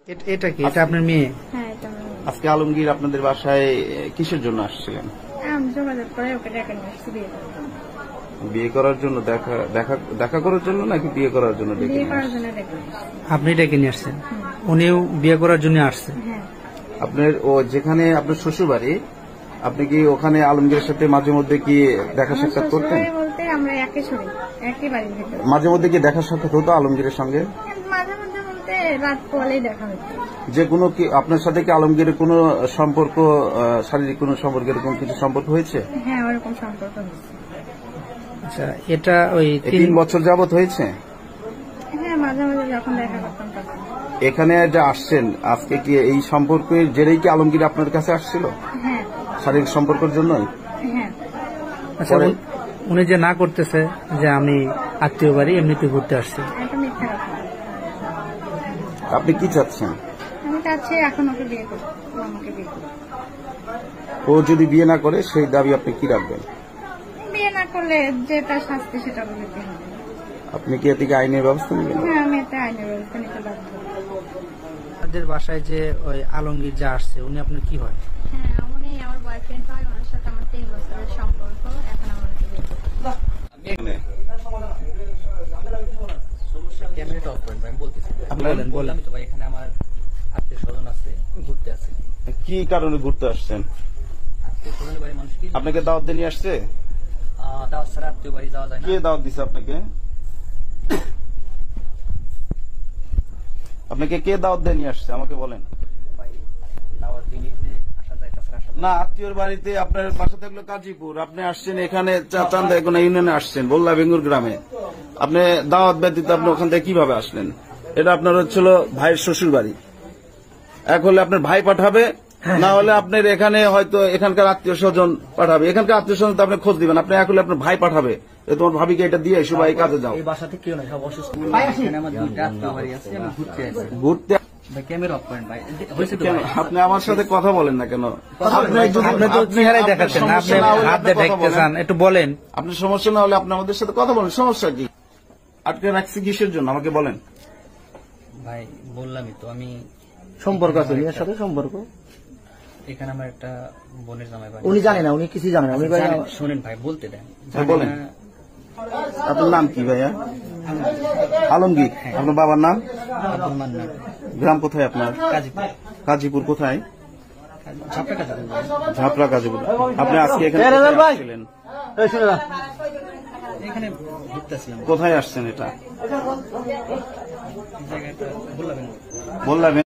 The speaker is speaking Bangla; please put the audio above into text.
এটা কি? এটা আপনার মেয়ে? হ্যাঁ, এটা আমার মেয়ে। আজকে আলমগীর আপনাদের বাসায় কিসের জন্য আসছিলেন? আমি যোগাযোগ করে ওকে ডেকে নিয়ে আসছি বিয়ে করার জন্য। বিয়ে করার জন্য? দেখা করার জন্য নাকি বিয়ে করার জন্য? বিয়ে করার জন্য ডেকে নিয়ে আসছি। আপনি ডেকে নিয়ে আসছেন, উনিও বিয়ে করার জন্য আসছে? হ্যাঁ। আপনার যেখানে আপনার শ্বশুর বাড়ি, আপনি কি ওখানে আলমগীরের সাথে মাঝে মধ্যে কি দেখা সাক্ষাৎ করতেন? শ্বশুরবাড়ি বলতে আমরা একই ছড়ি, একই বাড়ির ভিতরে। মাঝে মধ্যে কি দেখা সাক্ষাৎ হতো আলমগীরের সঙ্গে? মাঝে মধ্যে বলতে রাত পোয়ালেই দেখা হতো। যে কোনো কি আপনার সাথে কি আলমগীরের কোনো সম্পর্ক, শারীরিক কোনো সম্পর্ক, এরকম কিছু সম্পর্ক হয়েছে? হ্যাঁ, ওরকম সম্পর্ক হয়েছে। আচ্ছা, এটা ওই 3 বছর যাবত হয়েছে? হ্যাঁ, মাঝে মাঝে যখন দেখা করতাম তখন। এখানে যে আসছেন আজকে, কি এই সম্পর্কের জেরেই কি আলমগীর আপনার কাছে আসছিল? হ্যাঁ। শারীরিক সম্পর্কের জন্যই? হ্যাঁ। আচ্ছা, উনি যে না করতেছে যে আমি আত্মীয় বাড়ি এমনিতে ঘুরতে আসছি, এটা মিথ্যা কথা। আপনি কি চাচ্ছেন? আমি চাচ্ছি এখন ওকে বিয়ে করবো, ও আমাকে বিয়ে করবে। ও যদি বিয়ে না করে সেই দাবি আপনি কি রাখবেন? বিয়ে না করলে যেটা শাস্তি সেটা বলতে হবে। আপনি কি এদিকে আইনের ব্যবস্থা নেবেন? হ্যাঁ, আমি এতে আইনের ব্যবস্থা নিতে বাধ্য। আপনাদের বাসায় যে ওই আলমগীর যা আসছে, উনি আপনার কি হয়? হ্যাঁ, উনি আমার বয়ফ্রেন্ড হয়, ওনার সাথে আমার 3 বছরের সম্পর্ক। এখন আমার বিয়ে করবে। ক্যামেরাটা অফ করেন ভাই, আমি বলতেছি। বলেন। বললাম তো ভাই, এখানে আমার আত্মীয় স্বজন আছে, ঘুরতে আছে। কি কারণে ঘুরতে আসছেন? আত্মীয় স্বজনের বাড়ি মানুষ কি আপনাকে দাওয়াত দিয়ে নিয়ে আসছে? দাওয়াত ছাড়া আত্মীয় বাড়ি যাওয়া যায় না। কে দাওয়াত দিছে আপনাকে? আপনাকে কে দাওয়াত দিয়ে নিয়ে আসছে আমাকে বলেন। ভাই দাওয়াত দিলে যে আসা যায়, তাছাড়া আসা যায় না, আত্মীয়র বাড়িতে আপনার বাসা থাকলো কাজীপুর, আপনি আসছেন এখানে চান্দাইকোনা ইউনিয়নে আসছেন, বল্লা বেঙ্গুর গ্রামে। আপনি দাওয়াত ব্যতীত আপনি ওখান থেকে কিভাবে আসলেন? এটা আপনার হচ্ছিল ভাইয়ের শ্বশুর বাড়ি। এক হলে আপনার ভাই পাঠাবে, না হলে আপনার এখানে হয়তো এখানকার আত্মীয় স্বজন পাঠাবে। এখানকার আত্মীয় স্বজন তো আপনি খোঁজ দিবেন। আপনি এক হলে আপনার ভাই পাঠাবে, তোমার ভাবিকে এটা দিয়ে এসো, ভাই কাজে যাও। এই বাসাতে কেউ নাই, সব অসুস্থ। এখানে আমার 2টা আত্মীয় বাড়ি আছে, আমি ঘুরতে আছি। ঘুরতে ভাই ক্যামেরা অফ করেন ভাই, হয়েছে তো কেন? ভাই। আপনি আমার সাথে কথা বলেন না কেন? আপনি তো চেহারাই দেখাচ্ছেন না, আপনি হাত দিয়ে ঢেকতে চান, একটু বলেন। আপনি সমস্যা না হলে আপনি আমাদের সাথে কথা বলেন, সমস্যা কি? আটকে রাখছি কিসের জন্য আমাকে বলেন। ভাই বললামই তো, আমি সম্পর্ক আছে মেয়ের সাথে সম্পর্ক। এখানে আমার একটা বোনের জামাই বাড়ি। উনি জানে না, উনি কিছু জানে না। উনি ভাই জানেন, শোনেন ভাই, বলতে দেন। হ্যাঁ, বলেন। আপনার নাম কি ভাইয়া? আলমগীর। আপনার বাবার নাম? আব্দুল মান্নান, গ্রাম কোথায় আপনার? গাজীপুর। গাজীপুর কোথায়? ঝাপটা গাজীপুর। ঝাপড়া গাজীপুর। আপনি আজকে এখানে রেজাল কোথায় ভাই। আসছিলেন? এই শুনে না, এখানে ঘুরতেছিলাম, কোথায় আসছেন এটা জায়গাটা বললাম। বললাম।